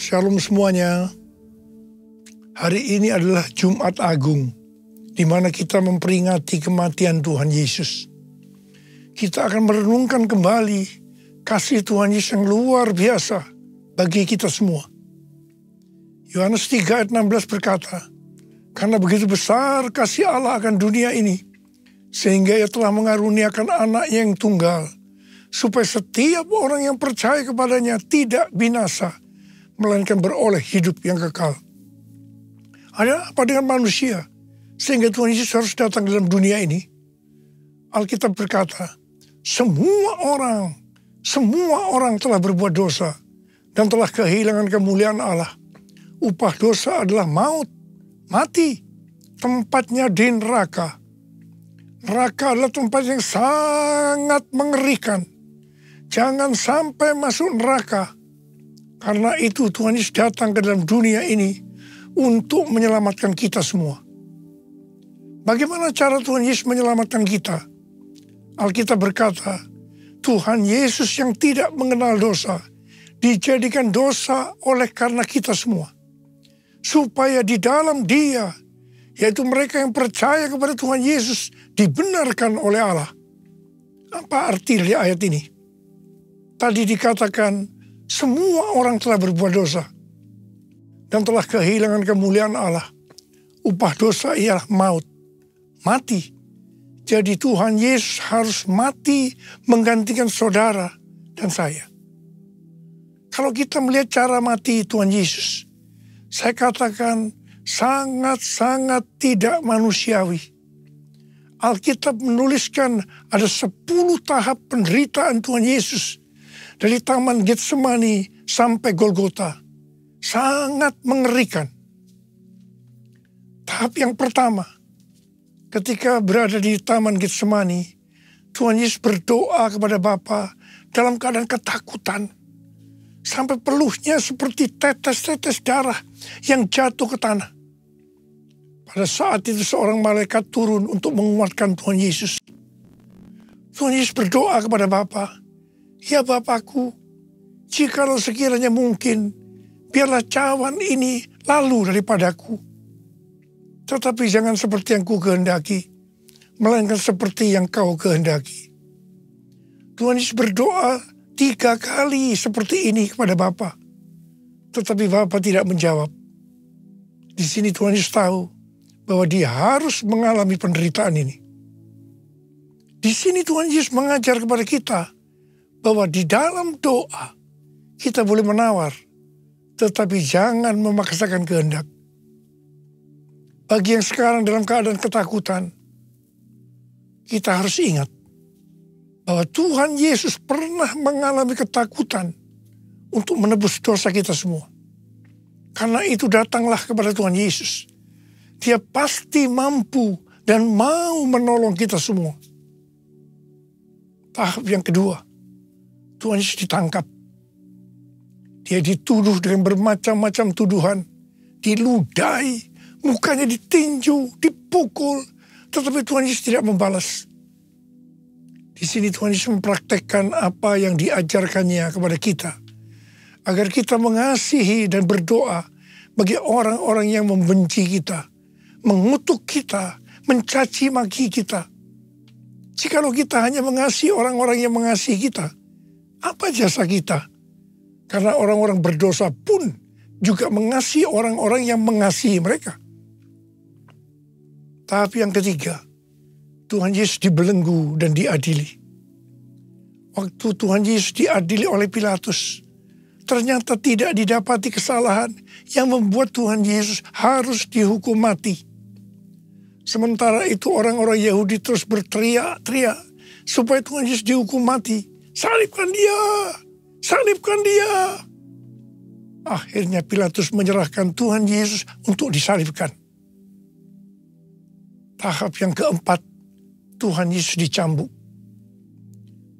Shalom semuanya. Hari ini adalah Jumat Agung, di mana kita memperingati kematian Tuhan Yesus. Kita akan merenungkan kembali kasih Tuhan Yesus yang luar biasa bagi kita semua. Yohanes 3 ayat 16 berkata, "Karena begitu besar kasih Allah akan dunia ini, sehingga Ia telah mengaruniakan anaknya yang tunggal, supaya setiap orang yang percaya kepadanya tidak binasa, melainkan beroleh hidup yang kekal." Ada apa dengan manusia sehingga Tuhan Yesus harus datang dalam dunia ini? Alkitab berkata, semua orang telah berbuat dosa dan telah kehilangan kemuliaan Allah. Upah dosa adalah maut, mati, tempatnya di neraka. Neraka adalah tempat yang sangat mengerikan. Jangan sampai masuk neraka. Karena itu Tuhan Yesus datang ke dalam dunia ini untuk menyelamatkan kita semua. Bagaimana cara Tuhan Yesus menyelamatkan kita? Alkitab berkata, Tuhan Yesus yang tidak mengenal dosa, dijadikan dosa oleh karena kita semua. Supaya di dalam Dia, yaitu mereka yang percaya kepada Tuhan Yesus, dibenarkan oleh Allah. Apa arti dari ayat ini? Tadi dikatakan, semua orang telah berbuat dosa dan telah kehilangan kemuliaan Allah. Upah dosa ialah maut, mati. Jadi Tuhan Yesus harus mati menggantikan saudara dan saya. Kalau kita melihat cara mati Tuhan Yesus, saya katakan sangat-sangat tidak manusiawi. Alkitab menuliskan ada 10 tahap penderitaan Tuhan Yesus. Dari Taman Getsemani sampai Golgota. Sangat mengerikan. Tahap yang pertama, ketika berada di Taman Getsemani, Tuhan Yesus berdoa kepada Bapa dalam keadaan ketakutan. Sampai peluhnya seperti tetes-tetes darah yang jatuh ke tanah. Pada saat itu seorang malaikat turun untuk menguatkan Tuhan Yesus. Tuhan Yesus berdoa kepada Bapa, "Ya Bapakku, jikalau sekiranya mungkin, biarlah cawan ini lalu daripadaku. Tetapi jangan seperti yang ku kehendaki, melainkan seperti yang kau kehendaki." Tuhan Yesus berdoa 3 kali seperti ini kepada Bapa. Tetapi Bapa tidak menjawab. Di sini Tuhan Yesus tahu bahwa Dia harus mengalami penderitaan ini. Di sini Tuhan Yesus mengajar kepada kita bahwa di dalam doa kita boleh menawar, tetapi jangan memaksakan kehendak. Bagi yang sekarang dalam keadaan ketakutan, kita harus ingat bahwa Tuhan Yesus pernah mengalami ketakutan untuk menebus dosa kita semua. Karena itu datanglah kepada Tuhan Yesus. Dia pasti mampu dan mau menolong kita semua. Tahap yang kedua, Tuhan Yesus ditangkap. Dia dituduh dengan bermacam-macam tuduhan. Diludahi, mukanya ditinju, dipukul. Tetapi Tuhan Yesus tidak membalas. Di sini Tuhan Yesus mempraktekkan apa yang diajarkannya kepada kita. Agar kita mengasihi dan berdoa bagi orang-orang yang membenci kita. Mengutuk kita, mencaci maki kita. Jikalau kita hanya mengasihi orang-orang yang mengasihi kita, apa jasa kita? Karena orang-orang berdosa pun juga mengasihi orang-orang yang mengasihi mereka. Tahap yang ketiga, Tuhan Yesus dibelenggu dan diadili. Waktu Tuhan Yesus diadili oleh Pilatus, ternyata tidak didapati kesalahan yang membuat Tuhan Yesus harus dihukum mati. Sementara itu orang-orang Yahudi terus berteriak-teriak supaya Tuhan Yesus dihukum mati. Salibkan dia! Salibkan dia! Akhirnya Pilatus menyerahkan Tuhan Yesus untuk disalibkan. Tahap yang keempat, Tuhan Yesus dicambuk.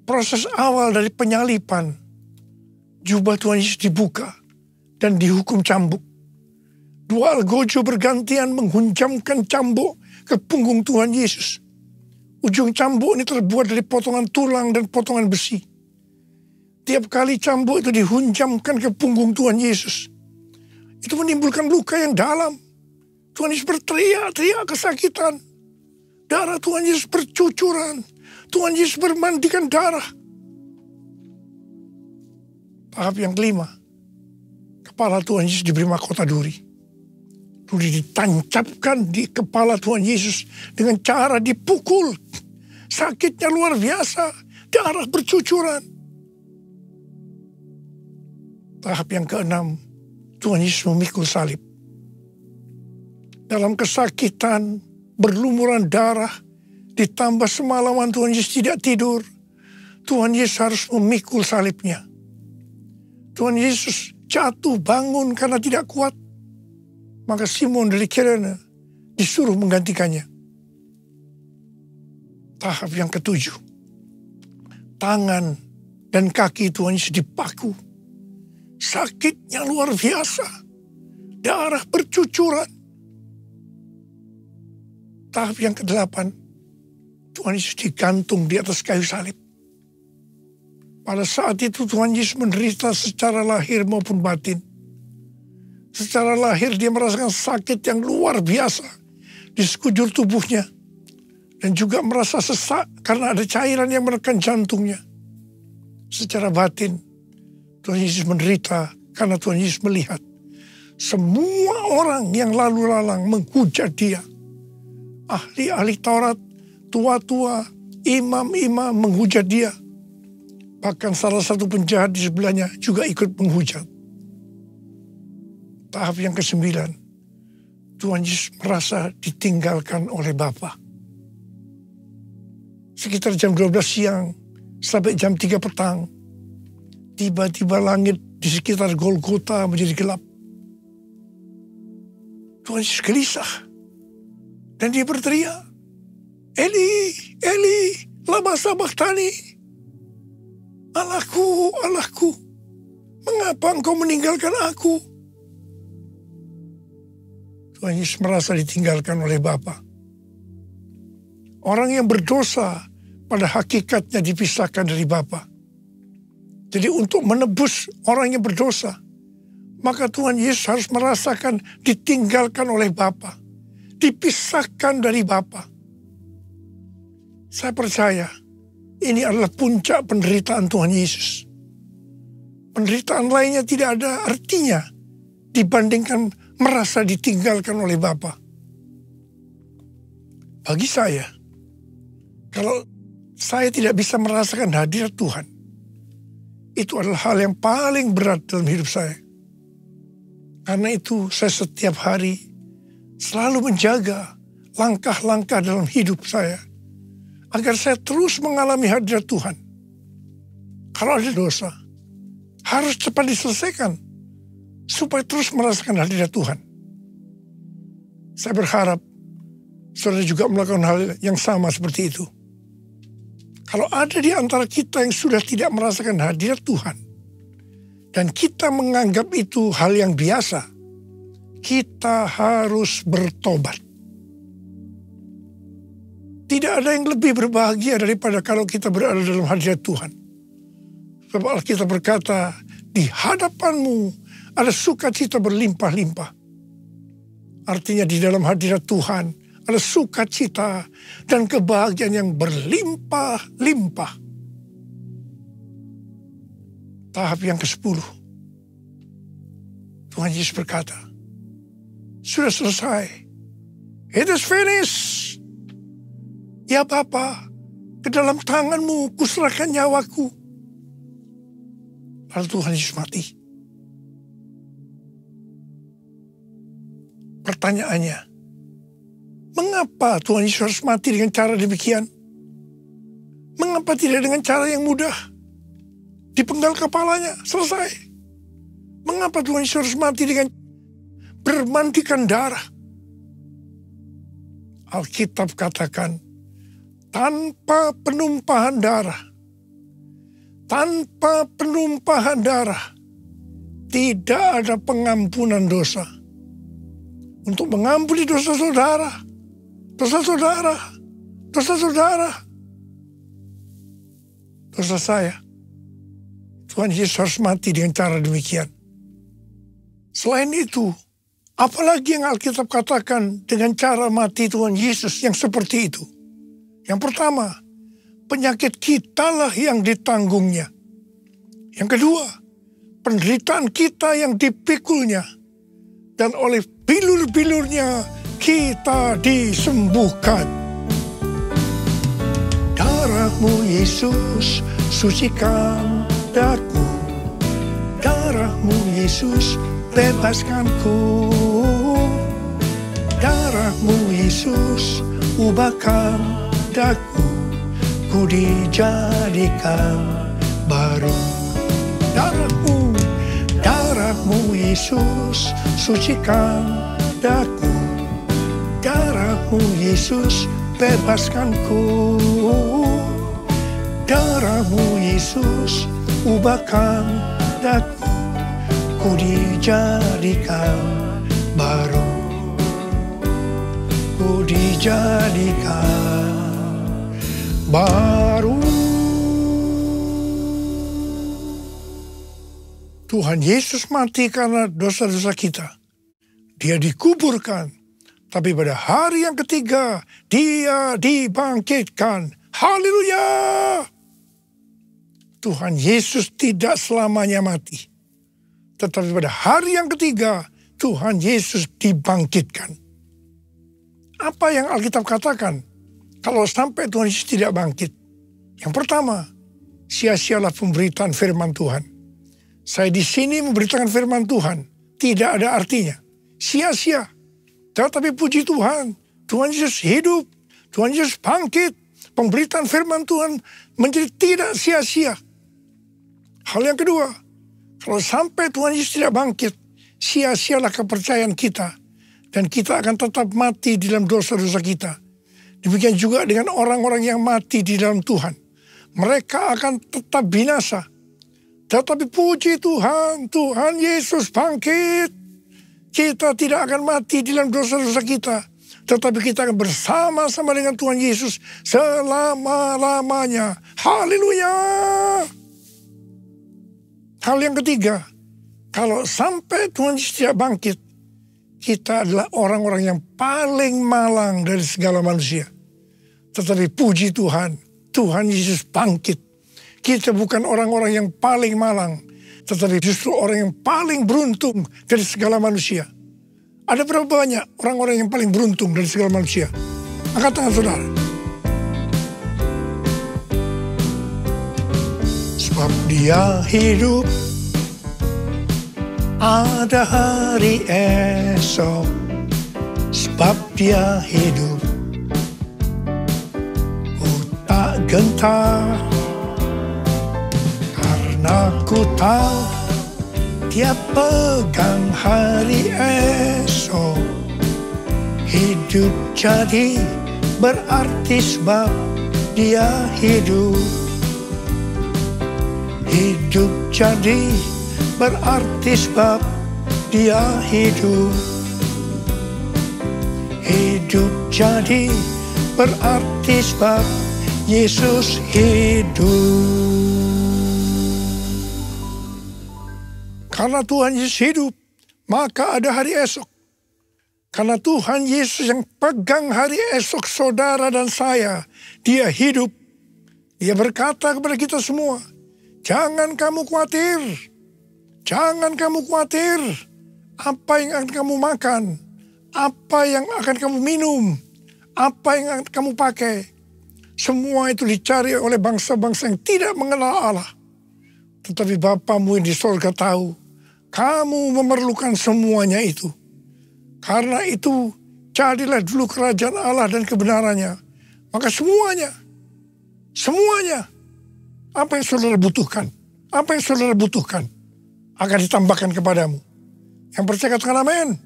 Proses awal dari penyaliban, jubah Tuhan Yesus dibuka dan dihukum cambuk. 2 algojo bergantian menghunjamkan cambuk ke punggung Tuhan Yesus. Ujung cambuk ini terbuat dari potongan tulang dan potongan besi. Tiap kali cambuk itu dihunjamkan ke punggung Tuhan Yesus. Itu menimbulkan luka yang dalam. Tuhan Yesus berteriak-teriak kesakitan. Darah Tuhan Yesus bercucuran. Tuhan Yesus bermandikan darah. Tahap yang kelima, kepala Tuhan Yesus diberi mahkota duri. Duri ditancapkan di kepala Tuhan Yesus dengan cara dipukul. Sakitnya luar biasa, darah bercucuran. Tahap yang keenam, Tuhan Yesus memikul salib. Dalam kesakitan, berlumuran darah, ditambah semalaman Tuhan Yesus tidak tidur, Tuhan Yesus harus memikul salibnya. Tuhan Yesus jatuh bangun karena tidak kuat. Maka Simon dari Kirene disuruh menggantikannya. Tahap yang ketujuh. Tangan dan kaki Tuhan Yesus dipaku. Sakitnya luar biasa. Darah bercucuran. Tahap yang kedelapan. Tuhan Yesus digantung di atas kayu salib. Pada saat itu Tuhan Yesus menderita secara lahir maupun batin. Secara lahir dia merasakan sakit yang luar biasa di sekujur tubuhnya. Dan juga merasa sesak karena ada cairan yang menekan jantungnya. Secara batin Tuhan Yesus menderita karena Tuhan Yesus melihat semua orang yang lalu lalang menghujat dia. Ahli-ahli Taurat, tua-tua, imam-imam menghujat dia. Bahkan salah satu penjahat di sebelahnya juga ikut menghujat. Tahap yang ke-9. Tuhan Yesus merasa ditinggalkan oleh Bapa. Sekitar jam 12 siang sampai jam 3 petang. Tiba-tiba langit di sekitar Golgota menjadi gelap. Tuhan Yesus gelisah. Dan dia berteriak, Eli, Eli, lama sabachthani. Allahku, Allahku, mengapa engkau meninggalkan aku? Tuhan Yesus merasa ditinggalkan oleh Bapa. Orang yang berdosa pada hakikatnya dipisahkan dari Bapa. Jadi untuk menebus orang yang berdosa, maka Tuhan Yesus harus merasakan ditinggalkan oleh Bapa. Dipisahkan dari Bapa. Saya percaya ini adalah puncak penderitaan Tuhan Yesus. Penderitaan lainnya tidak ada artinya dibandingkan merasa ditinggalkan oleh Bapa. Bagi saya, kalau saya tidak bisa merasakan hadirat Tuhan, itu adalah hal yang paling berat dalam hidup saya. Karena itu saya setiap hari selalu menjaga langkah-langkah dalam hidup saya. Agar saya terus mengalami hadirat Tuhan. Kalau ada dosa, harus cepat diselesaikan. Supaya terus merasakan hadirat Tuhan. Saya berharap saudara juga melakukan hal yang sama seperti itu. Kalau ada di antara kita yang sudah tidak merasakan hadirat Tuhan. Dan kita menganggap itu hal yang biasa. Kita harus bertobat. Tidak ada yang lebih berbahagia daripada kalau kita berada dalam hadirat Tuhan. Sebab Alkitab berkata, di hadapanmu ada sukacita berlimpah-limpah. Artinya di dalam hadirat Tuhan ada sukacita dan kebahagiaan yang berlimpah-limpah. Tahap yang ke-10. Tuhan Yesus berkata, sudah selesai. It is finished. Ya Bapa, ke dalam tanganmu kuserahkan nyawaku. Lalu Tuhan Yesus mati. Pertanyaannya, mengapa Tuhan Yesus harus mati dengan cara demikian? Mengapa tidak dengan cara yang mudah? Dipenggal kepalanya, selesai. Mengapa Tuhan Yesus harus mati dengan bermandikan darah? Alkitab katakan, tanpa penumpahan darah. Tanpa penumpahan darah. Tidak ada pengampunan dosa. Untuk mengampuni dosa saudara. Dosa saudara. Dosa saudara. Dosa saya. Tuhan Yesus harus mati dengan cara demikian. Selain itu, apalagi yang Alkitab katakan dengan cara mati Tuhan Yesus yang seperti itu? Yang pertama, penyakit kitalah yang ditanggungnya. Yang kedua, penderitaan kita yang dipikulnya. Dan oleh bilur-bilurnya kita disembuhkan. Darah-Mu Yesus sucikan daku. Darah-Mu Yesus bebaskanku. Darah-Mu Yesus ubahkan daku. Ku dijadikan baru. Darah-Mu Yesus sucikan daku. Darah-Mu Yesus bebaskanku. Darah-Mu Yesus ubahkan daku. Ku dijadikan baru. Ku dijadikan baru. Tuhan Yesus mati karena dosa-dosa kita. Dia dikuburkan. Tapi pada hari yang ketiga, Dia dibangkitkan. Haleluya! Tuhan Yesus tidak selamanya mati. Tetapi pada hari yang ketiga, Tuhan Yesus dibangkitkan. Apa yang Alkitab katakan? Kalau sampai Tuhan Yesus tidak bangkit. Yang pertama, sia-sialah pemberitaan firman Tuhan. Saya di sini memberitakan firman Tuhan. Tidak ada artinya. Sia-sia. Tetapi puji Tuhan. Tuhan Yesus hidup. Tuhan Yesus bangkit. Pemberitaan firman Tuhan menjadi tidak sia-sia. Hal yang kedua. Kalau sampai Tuhan Yesus tidak bangkit. Sia-sialah kepercayaan kita. Dan kita akan tetap mati di dalam dosa-dosa kita. Demikian juga dengan orang-orang yang mati di dalam Tuhan. Mereka akan tetap binasa. Tetapi puji Tuhan, Tuhan Yesus bangkit. Kita tidak akan mati di dalam dosa-dosa kita. Tetapi kita akan bersama-sama dengan Tuhan Yesus selama-lamanya. Haleluya! Hal yang ketiga, kalau sampai Tuhan Yesus tidak bangkit, kita adalah orang-orang yang paling malang dari segala manusia. Tetapi puji Tuhan, Tuhan Yesus bangkit. Kita bukan orang-orang yang paling malang, tetapi justru orang yang paling beruntung dari segala manusia. Ada berapa banyak orang-orang yang paling beruntung dari segala manusia? Angkat tangan saudara. Sebab Dia hidup, ada hari esok. Sebab Dia hidup, ku tak gentar. Aku tahu Dia pegang hari esok. Hidup jadi berarti sebab Dia hidup. Hidup jadi berarti sebab Dia hidup. Hidup jadi berarti sebab Yesus hidup. Karena Tuhan Yesus hidup, maka ada hari esok. Karena Tuhan Yesus yang pegang hari esok saudara dan saya, Dia hidup. Dia berkata kepada kita semua, jangan kamu khawatir. Jangan kamu khawatir. Apa yang akan kamu makan? Apa yang akan kamu minum? Apa yang akan kamu pakai? Semua itu dicari oleh bangsa-bangsa yang tidak mengenal Allah. Tetapi Bapamu yang di surga tahu. Kamu memerlukan semuanya itu. Karena itu, carilah dulu kerajaan Allah dan kebenarannya. Maka semuanya, apa yang saudara butuhkan, akan ditambahkan kepadamu. Yang percaya katakan amin.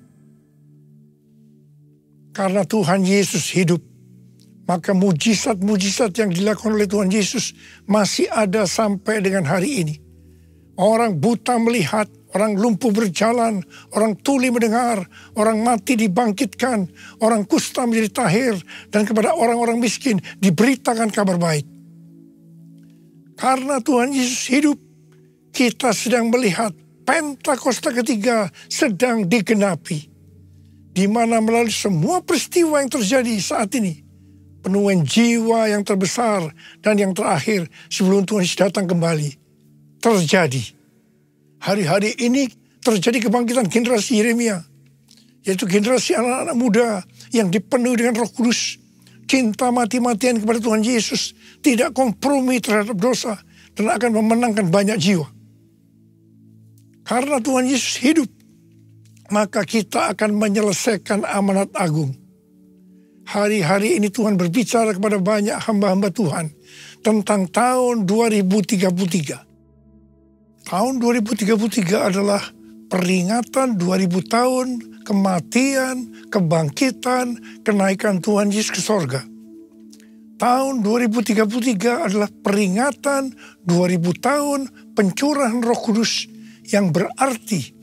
Karena Tuhan Yesus hidup, maka mujizat-mujizat yang dilakukan oleh Tuhan Yesus masih ada sampai dengan hari ini. Orang buta melihat, orang lumpuh berjalan, orang tuli mendengar, orang mati dibangkitkan, orang kusta menjadi tahir, dan kepada orang-orang miskin diberitakan kabar baik. Karena Tuhan Yesus hidup, kita sedang melihat Pentakosta ketiga sedang digenapi. Di mana melalui semua peristiwa yang terjadi saat ini, penuaian jiwa yang terbesar dan yang terakhir sebelum Tuhan Yesus datang kembali terjadi. Hari-hari ini terjadi kebangkitan generasi Yeremia, yaitu generasi anak-anak muda yang dipenuhi dengan Roh Kudus, cinta mati-matian kepada Tuhan Yesus, tidak kompromi terhadap dosa, dan akan memenangkan banyak jiwa. Karena Tuhan Yesus hidup, maka kita akan menyelesaikan amanat agung. Hari-hari ini Tuhan berbicara kepada banyak hamba-hamba Tuhan tentang tahun 2033. Tahun 2033 adalah peringatan 2000 tahun kematian, kebangkitan, kenaikan Tuhan Yesus ke sorga. Tahun 2033 adalah peringatan 2000 tahun pencurahan Roh Kudus, yang berarti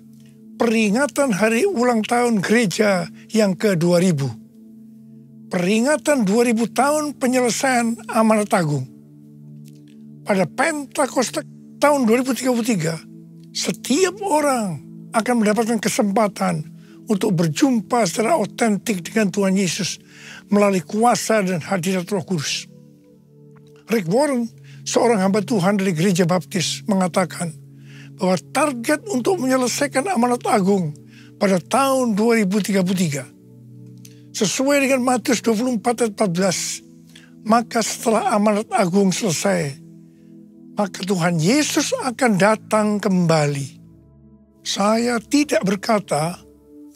peringatan hari ulang tahun gereja yang ke-2000. Peringatan 2000 tahun penyelesaian amanat agung. Pada Pentakosta tahun 2033, setiap orang akan mendapatkan kesempatan untuk berjumpa secara otentik dengan Tuhan Yesus melalui kuasa dan hadirat Roh Kudus. Rick Warren, seorang hamba Tuhan dari Gereja Baptis, mengatakan bahwa target untuk menyelesaikan amanat agung pada tahun 2033 sesuai dengan Matius 24 ayat 14, maka setelah amanat agung selesai, maka Tuhan Yesus akan datang kembali. Saya tidak berkata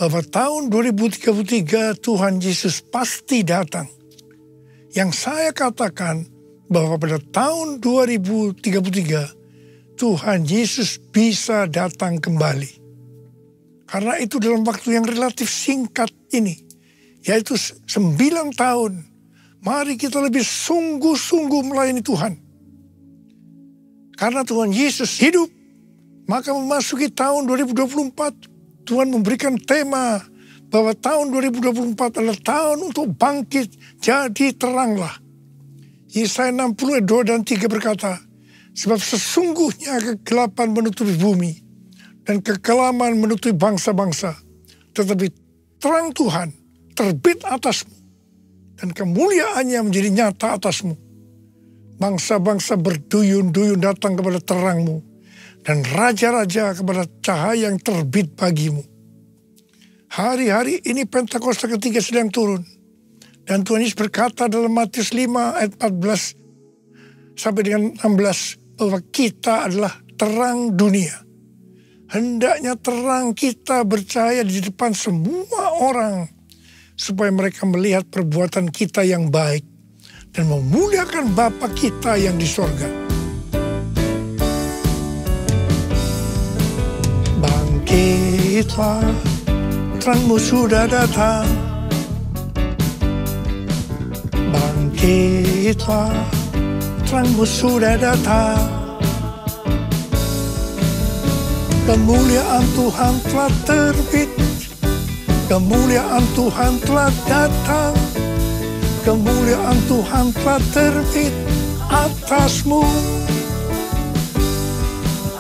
bahwa tahun 2033 Tuhan Yesus pasti datang. Yang saya katakan bahwa pada tahun 2033 Tuhan Yesus bisa datang kembali. Karena itu dalam waktu yang relatif singkat ini, yaitu 9 tahun, mari kita lebih sungguh-sungguh melayani Tuhan. Karena Tuhan Yesus hidup, maka memasuki tahun 2024, Tuhan memberikan tema bahwa tahun 2024 adalah tahun untuk bangkit, jadi teranglah. Yesaya 60 ayat 2 dan 3 berkata, sebab sesungguhnya kegelapan menutupi bumi dan kekelaman menutupi bangsa-bangsa. Tetapi terang Tuhan terbit atasmu dan kemuliaannya menjadi nyata atasmu. Bangsa-bangsa berduyun-duyun datang kepada terangmu dan raja-raja kepada cahaya yang terbit bagimu. Hari-hari ini Pentakosta ketiga sedang turun. Dan Tuhan Yesus berkata dalam Matius 5 ayat 14 sampai dengan 16, bahwa kita adalah terang dunia. Hendaknya terang kita bercahaya di depan semua orang, supaya mereka melihat perbuatan kita yang baik dan memuliakan Bapa kita yang di sorga. Bangkitlah, terangmu sudah datang. Bangkitlah, terangmu sudah datang. Kemuliaan Tuhan telah terbit, kemuliaan Tuhan telah datang, kemuliaan Tuhan telah terbit atasmu,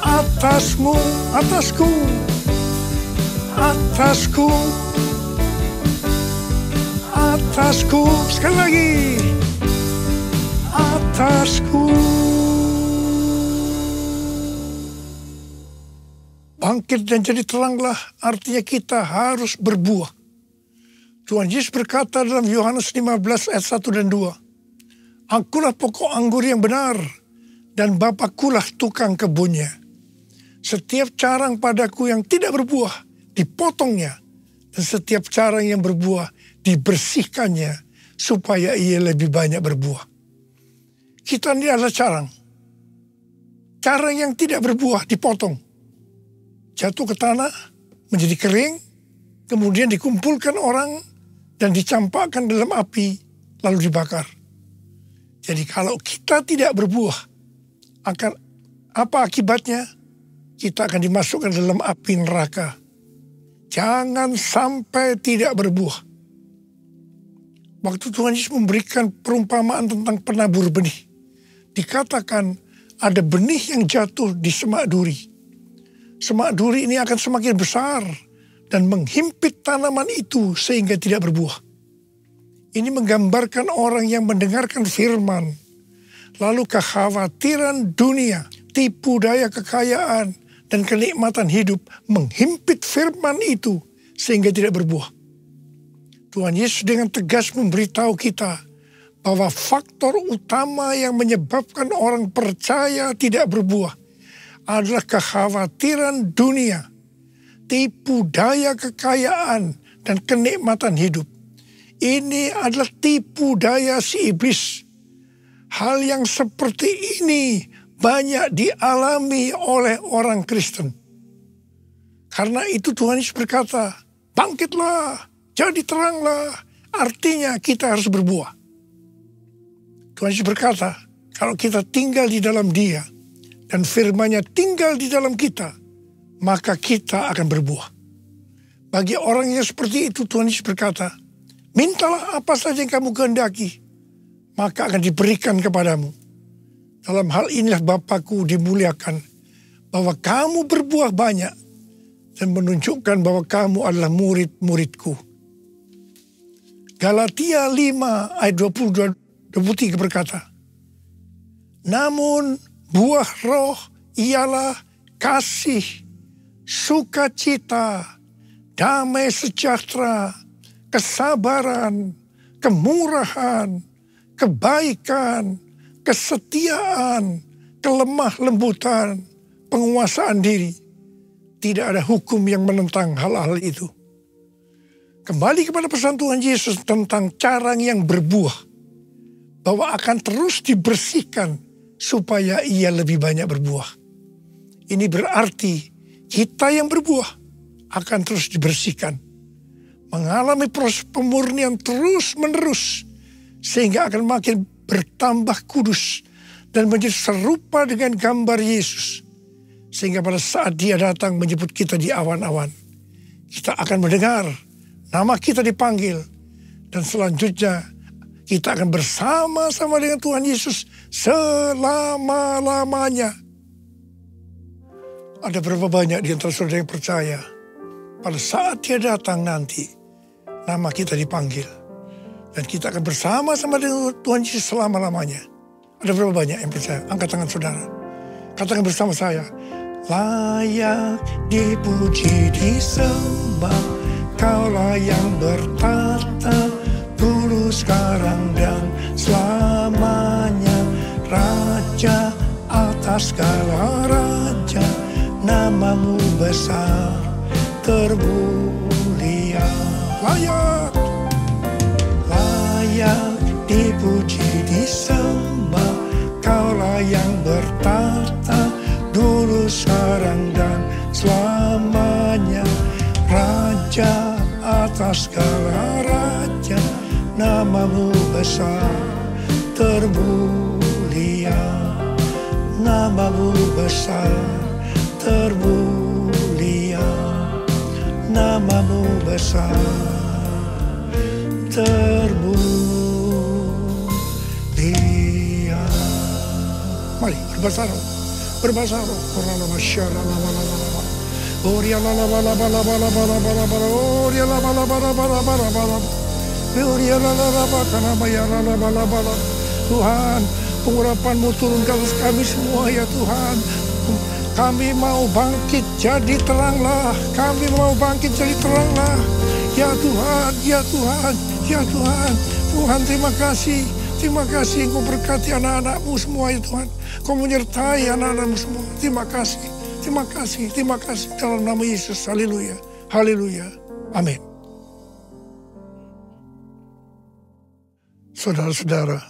atasmu, atasku, atasku, atasku, sekali lagi, atasku. Bangkit dan jadi teranglah artinya kita harus berbuah. Tuhan Yesus berkata dalam Yohanes 15 ayat 1 dan 2. Akulah pokok anggur yang benar dan Bapakulah tukang kebunnya. Setiap carang padaku yang tidak berbuah dipotongnya, dan setiap carang yang berbuah dibersihkannya supaya ia lebih banyak berbuah. Kita ini adalah carang. Carang yang tidak berbuah dipotong, jatuh ke tanah, menjadi kering, kemudian dikumpulkan orang dan dicampakkan dalam api, lalu dibakar. Jadi kalau kita tidak berbuah, akan apa akibatnya? Kita akan dimasukkan dalam api neraka. Jangan sampai tidak berbuah. Waktu Tuhan Yesus memberikan perumpamaan tentang penabur benih, dikatakan ada benih yang jatuh di semak duri. semak duri ini akan semakin besar dan menghimpit tanaman itu sehingga tidak berbuah. Ini menggambarkan orang yang mendengarkan firman, lalu kekhawatiran dunia, tipu daya kekayaan, dan kenikmatan hidup menghimpit firman itu sehingga tidak berbuah. Tuhan Yesus dengan tegas memberitahu kita bahwa faktor utama yang menyebabkan orang percaya tidak berbuah adalah kekhawatiran dunia, tipu daya kekayaan, dan kenikmatan hidup. Ini adalah tipu daya si iblis. Hal yang seperti ini banyak dialami oleh orang Kristen. Karena itu Tuhan Yesus berkata, bangkitlah, jadi teranglah. Artinya kita harus berbuah. Tuhan Yesus berkata, kalau kita tinggal di dalam Dia dan firman-Nya tinggal di dalam kita, maka kita akan berbuah. Bagi orang yang seperti itu, Tuhan Yesus berkata, mintalah apa saja yang kamu kehendaki, maka akan diberikan kepadamu. Dalam hal inilah Bapakku dimuliakan, bahwa kamu berbuah banyak dan menunjukkan bahwa kamu adalah murid-muridku. Galatia 5 ayat 22-23 berkata, namun buah roh ialah kasih, sukacita, damai sejahtera, kesabaran, kemurahan, kebaikan, kesetiaan, kelemah lembutan, penguasaan diri. Tidak ada hukum yang menentang hal-hal itu. Kembali kepada pesan Tuhan Yesus tentang cara yang berbuah, bahwa akan terus dibersihkan supaya ia lebih banyak berbuah. Ini berarti kita yang berbuah akan terus dibersihkan, mengalami proses pemurnian terus menerus, sehingga akan makin bertambah kudus dan menjadi serupa dengan gambar Yesus. Sehingga pada saat Dia datang menjemput kita di awan-awan, kita akan mendengar nama kita dipanggil, dan selanjutnya kita akan bersama-sama dengan Tuhan Yesus selama-lamanya. Ada berapa banyak di antara saudara yang percaya pada saat Dia datang nanti, nama kita dipanggil, dan kita akan bersama-sama dengan Tuhan Yesus selama-lamanya. Ada berapa banyak yang percaya? Angkat tangan saudara. Katakan bersama saya, layak dipuji disembah, Kaulah yang bertata dulu, sekarang, dan selamanya. Raja atas segala raja, namamu besar termulia. Layak dipuji disembah, Kaulah yang bertata dulu, sekarang, dan selamanya. Raja atas segala raja, namamu besar termulia. Namamu besar termulia. Namamu besar termulia. Mari berbahasa roh. Berbahasa roh. Tuhan, pengurapan-Mu turun ke atas kami semua ya Tuhan. Kami mau bangkit jadi teranglah. Kami mau bangkit jadi teranglah. Ya Tuhan, ya Tuhan, ya Tuhan. Tuhan, terima kasih. Terima kasih Engkau berkati anak-anak-Mu semua ya Tuhan. Kau menyertai anak-anak-Mu semua. Terima kasih. Terima kasih, terima kasih dalam nama Yesus. Haleluya, haleluya, amin. Saudara-saudara,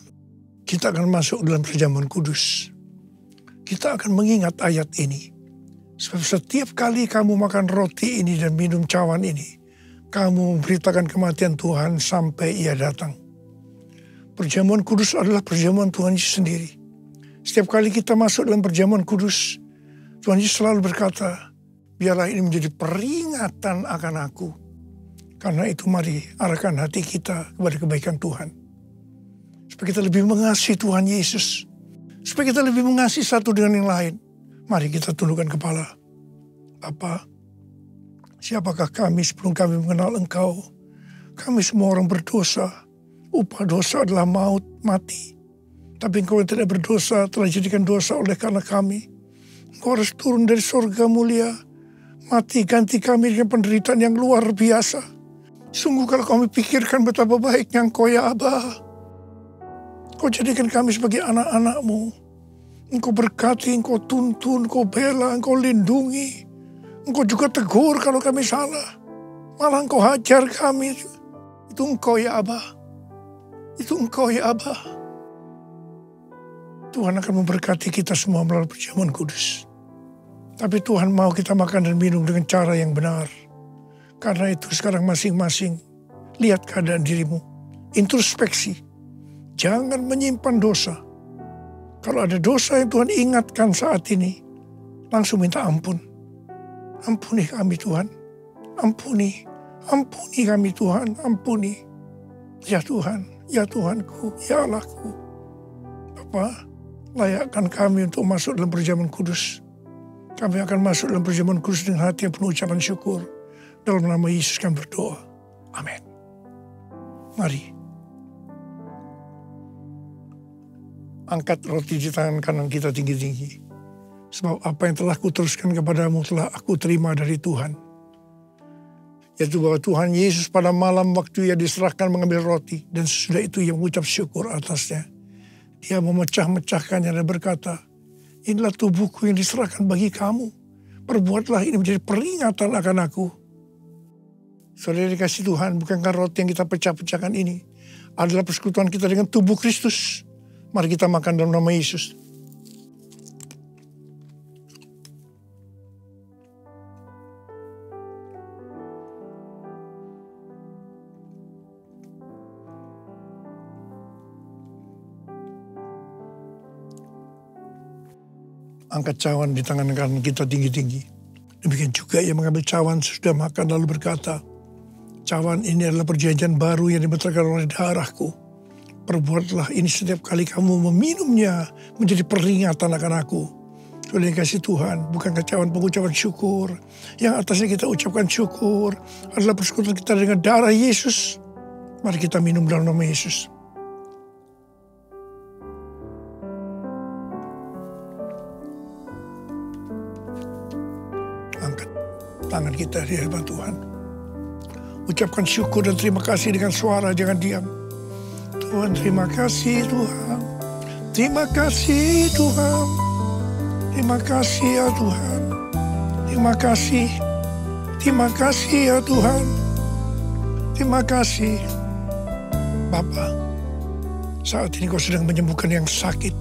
kita akan masuk dalam perjamuan kudus. Kita akan mengingat ayat ini. Sebab setiap kali kamu makan roti ini dan minum cawan ini, kamu memberitakan kematian Tuhan sampai Ia datang. Perjamuan kudus adalah perjamuan Tuhan Yesus sendiri. Setiap kali kita masuk dalam perjamuan kudus, Tuhan Yesus selalu berkata, biarlah ini menjadi peringatan akan aku. Karena itu mari arahkan hati kita kepada kebaikan Tuhan. Supaya kita lebih mengasihi Tuhan Yesus. Supaya kita lebih mengasihi satu dengan yang lain. Mari kita tundukkan kepala. Bapa, siapakah kami sebelum kami mengenal Engkau? Kami semua orang berdosa. Upah dosa adalah maut, mati. Tapi Engkau yang tidak berdosa telah dijadikan dosa oleh karena kami. Engkau harus turun dari surga mulia. Mati ganti kami dengan penderitaan yang luar biasa. Sungguh kalau kami pikirkan betapa baiknya Engkau ya Aba. Engkau jadikan kami sebagai anak-anak-Mu. Engkau berkati, Engkau tuntun, Engkau bela, Engkau lindungi. Engkau juga tegur kalau kami salah. Malah Engkau hajar kami. Itu Engkau ya Aba. Itu Engkau ya Aba. Tuhan akan memberkati kita semua melalui perjamuan kudus. Tapi Tuhan mau kita makan dan minum dengan cara yang benar. Karena itu sekarang masing-masing lihat keadaan dirimu. Introspeksi. Jangan menyimpan dosa. Kalau ada dosa yang Tuhan ingatkan saat ini, langsung minta ampun. Ampuni kami Tuhan. Ampuni. Ampuni kami Tuhan. Ampuni. Ya Tuhan. Ya Tuhanku. Ya Allahku. Bapa, layakkan kami untuk masuk dalam perjamuan kudus. Kami akan masuk dalam perjamuan kudus dengan hati yang penuh ucapan syukur. Dalam nama Yesus kami berdoa. Amin. Mari. Angkat roti di tangan kanan kita tinggi-tinggi. Sebab apa yang telah kuteruskan kepadamu telah aku terima dari Tuhan. Yaitu bahwa Tuhan Yesus pada malam waktu ia diserahkan mengambil roti. Dan sesudah itu ia mengucap syukur atasnya. Dia memecah-mecahkannya dan berkata, inilah tubuhku yang diserahkan bagi kamu. Perbuatlah ini menjadi peringatan akan aku. Saudara dikasih Tuhan, bukankah roti yang kita pecah-pecahkan ini adalah persekutuan kita dengan tubuh Kristus? Mari kita makan dalam nama Yesus. Angkat cawan di tangan kanan kita tinggi-tinggi. Demikian juga ia mengambil cawan sesudah makan lalu berkata, cawan ini adalah perjanjian baru yang dibenarkan oleh darahku. Perbuatlah ini setiap kali kamu meminumnya menjadi peringatan akan aku. Oleh kasih Tuhan, bukankah cawan pengucapan syukur yang atasnya kita ucapkan syukur adalah persekutuan kita dengan darah Yesus. Mari kita minum dalam nama Yesus. Angkat tangan kita di hadapan Tuhan. Ucapkan syukur dan terima kasih dengan suara, jangan diam. Tuhan, terima kasih Tuhan. Terima kasih Tuhan. Terima kasih ya Tuhan. Terima kasih. Terima kasih ya Tuhan. Terima kasih. Bapa, saat ini kau sedang menyembuhkan yang sakit.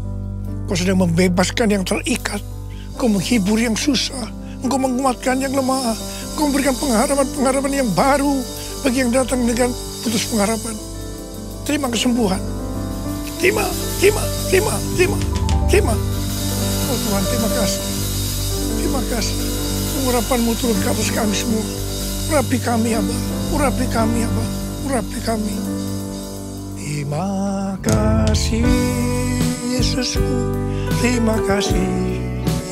Kau sedang membebaskan yang terikat. Kau menghibur yang susah. Engkau menguatkan yang lemah. Engkau memberikan pengharapan-pengharapan yang baru bagi yang datang dengan putus pengharapan. Terima kesembuhan. Terima. Oh Tuhan, terima kasih. Terima kasih. Urapan-Mu turun ke atas kami semua. Urapi kami, Aba. Urapi kami, Aba. Urapi kami. Terima kasih, Yesusku. Terima kasih,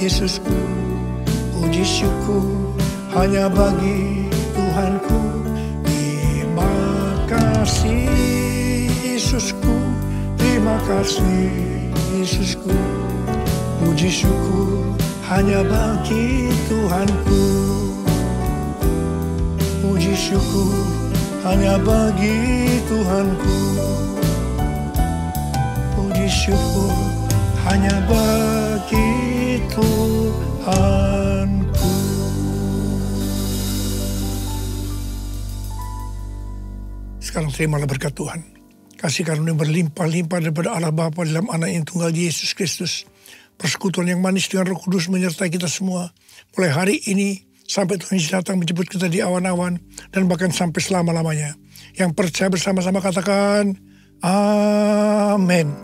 Yesusku. Puji syukur hanya bagi Tuhanku. Terima kasih, Yesusku. Terima kasih, Yesusku. Puji syukur hanya bagi Tuhanku. Puji syukur hanya bagi Tuhanku. Puji syukur hanya bagi Tuhanku. Sekarang terimalah berkat Tuhan. Kasih karunia berlimpah-limpah daripada Allah Bapa dalam Anak yang tunggal Yesus Kristus. Persekutuan yang manis dengan Roh Kudus menyertai kita semua. Mulai hari ini sampai Tuhan Yesus datang menjemput kita di awan-awan. Dan bahkan sampai selama-lamanya. Yang percaya bersama-sama katakan, Amin.